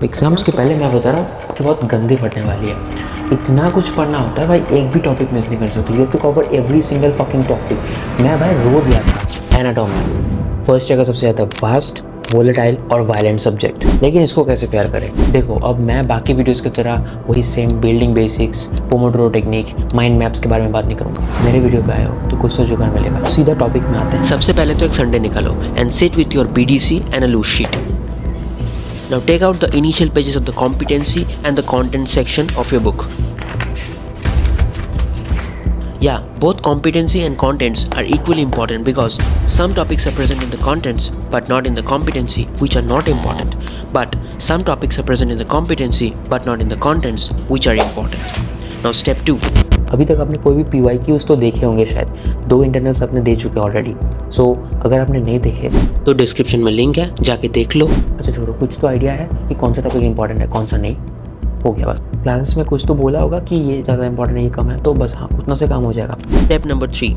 Exams के पहले मैं बता रहा हूँ कि बहुत गंदी फटने वाली है। इतना कुछ पढ़ना होता है भाई, एक भी टॉपिक मिस नहीं कर सकते। You have to cover every single fucking topic. मैं भाई रो दिया था एनाटॉमी। फर्स्ट जगह सबसे ज़्यादा वास्ट, वोलेटाइल और वायलेंट सब्जेक्ट। लेकिन इसको कैसे प्यार करें? देखो, अब मैं बाकी वीडियोस की तरह वही same building basics, Pomodoro technique, mind maps के बारे में बात नहीं करूँगा। मेरे वीडियो पे आए हो तो कुछ तो जुगाड़ मिलेगा। सीधा टॉपिक में आते हैं। सबसे पहले तो एक संडे निकालो and sit with your BDC and a loose sheet. Now take out the initial pages of the competency and the content section of your book. Yeah, both competency and contents are equally important because some topics are present in the contents but not in the competency, which are not important. But some topics are present in the competency but not in the contents, which are important. Now step 2. अभी तक आपने कोई भी PYQs तो देखे होंगे शायद, 2 internals आपने दे चुके ऑलरेडी। सो अगर आपने नहीं देखे तो डिस्क्रिप्शन में लिंक है, जाके देख लो। अच्छा छोड़ो, कुछ तो आइडिया है कि कौन सा टॉपिक इंपॉर्टेंट है कौन सा नहीं। हो गया बस। क्लासेस में कुछ तो बोला होगा कि ये ज़्यादा इंपॉर्टेंट है, ये कम है, तो बस हाँ उतना से काम हो जाएगा। Step number 3.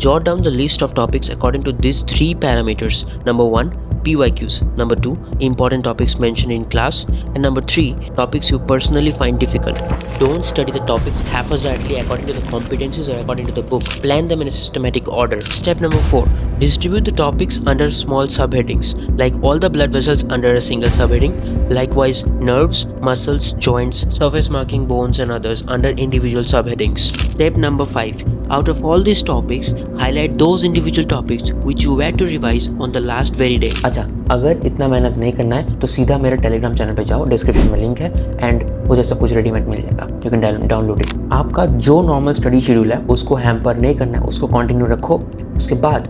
Jot down the list of topics according to these 3 parameters. Number 1, PYQs. Number 2, important topics mentioned in class. And number 3, topics you personally find difficult. Don't study the topics haphazardly according to the competencies or according to the book. Plan them in a systematic order. Step number 4, distribute the topics under small subheadings, like all the blood vessels under a single subheading. Likewise, nerves, muscles, joints, surface marking bones and others under individual subheadings. Step number 5, out of all these topics, highlight those individual topics which you had to revise on the last very day. अच्छा, अगर इतना मेहनत नहीं करना है तो सीधा मेरे टेलीग्राम चैनल पे जाओ, डिस्क्रिप्शन में लिंक है एंड मुझे सब कुछ रेडीमेड मिल जाएगा। You can download it. आपका जो नॉर्मल स्टडी शेड्यूल है उसको हैम्पर नहीं करना है, उसको कंटिन्यू रखो। उसके बाद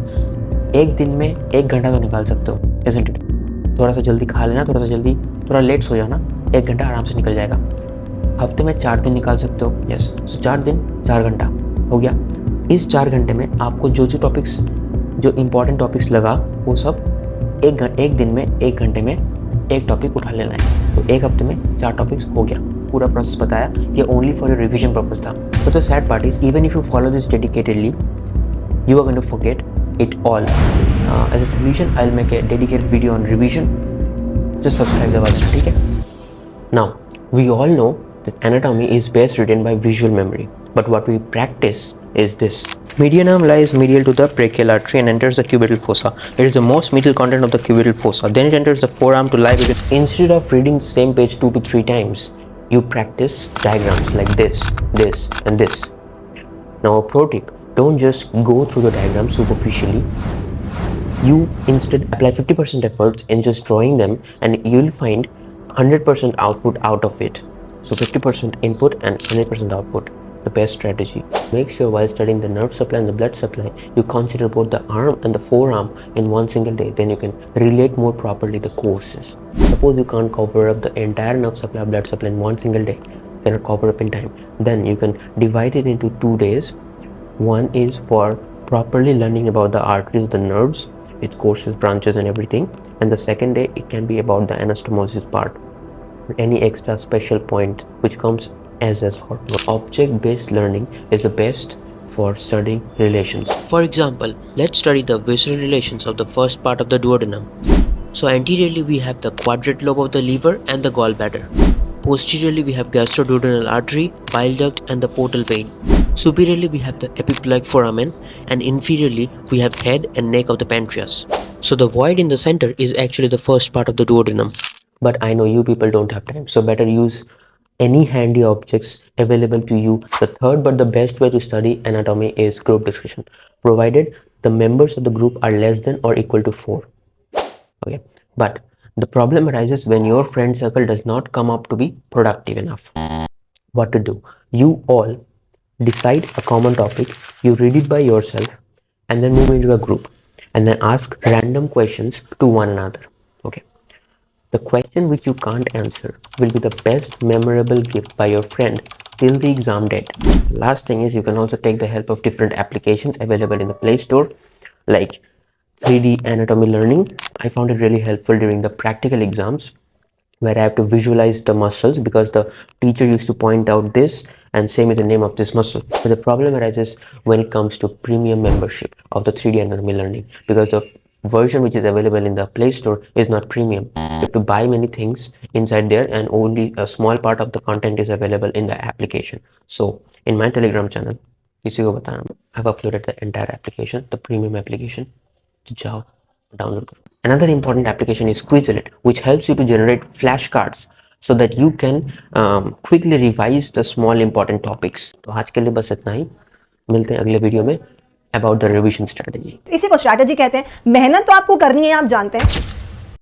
एक दिन में 1 घंटा तो निकाल सकते हो, इज़न्ट इट? थोड़ा सा जल्दी खा लेना, थोड़ा लेट सो जाना, 1 घंटा आराम से निकल जाएगा। हफ्ते में 4 दिन निकाल सकते हो। यस, 4 दिन 4 घंटा हो गया। इस 4 घंटे में आपको जो इंपॉर्टेंट टॉपिक्स लगा वो सब एक दिन में 1 घंटे में एक टॉपिक उठा लेना है। तो एक हफ्ते में 4 टॉपिक्स हो गया। पूरा प्रोसेस बताया, ये only for your revision purpose था। तो the sad part is, even if you follow this dedicatedly, you are going to forget it all. As a solution, I'll make a dedicated video on revision. Just subscribe the button, ठीक है? Now, we all know that anatomy is best written by visual memory, but what we practice is this. Medianum lies medial to the brachial artery and enters the cubital fossa. It is the most medial content of the cubital fossa. Then it enters the forearm to lie between. Instead of reading the same page 2 to 3 times, you practice diagrams like this, this, and this. Now, a pro tip: don't just go through the diagram superficially. You instead apply 50% efforts in just drawing them, and you'll find 100% output out of it. So 50% input and 100% output. The best strategy. Make sure while studying the nerve supply and the blood supply, you consider both the arm and the forearm in one single day. Then you can relate more properly the courses. Suppose you can't cover up the entire nerve supply, blood supply in one single day, cannot cover up in time. Then you can divide it into 2 days. One is for properly learning about the arteries, the nerves, its courses, branches and everything. And the second day, it can be about the anastomosis part. Any extra special point which comes as a short note. Object-based learning is the best for studying relations. For example, let's study the visceral relations of the first part of the duodenum. So anteriorly we have the quadrate lobe of the liver and the gallbladder. Posteriorly we have gastroduodenal artery, bile duct and the portal vein. Superiorly we have the epiphyleal foramen, and inferiorly we have head and neck of the pancreas. So the void in the center is actually the first part of the duodenum. But I know you people don't have time, so better use any handy objects available to you. The third but the best way to study anatomy is group discussion, provided the members of the group are less than or equal to 4. Okay, but the problem arises when your friend circle does not come up to be productive enough. What to do? You all decide a common topic, you read it by yourself, and then move into a group and then ask random questions to one another. Okay, the question which you can't answer will be the best memorable gift by your friend till the exam date. Last thing is, you can also take the help of different applications available in the Play Store, like 3D anatomy learning. I found it really helpful during the practical exams, where I have to visualize the muscles because the teacher used to point out this and say me the name of this muscle. But the problem arises when it comes to premium membership of the 3D anatomy learning, because the version which is available in the Play Store is not premium. You have to buy many things inside there, and only a small part of the content is available in the application. So in my Telegram channel, किसी को बताना, I've uploaded the entire application, the premium application. तो जाओ download करो. Another important application is Quizlet, which helps you to generate flashcards so that you can quickly revise the small important topics. तो आज के लिए बस इतना ही. मिलते हैं अगले वीडियो में about the revision strategy. इसी को स्ट्रैटेजी कहते हैं. मेहनत तो आपको करनी है, आप जानते हैं.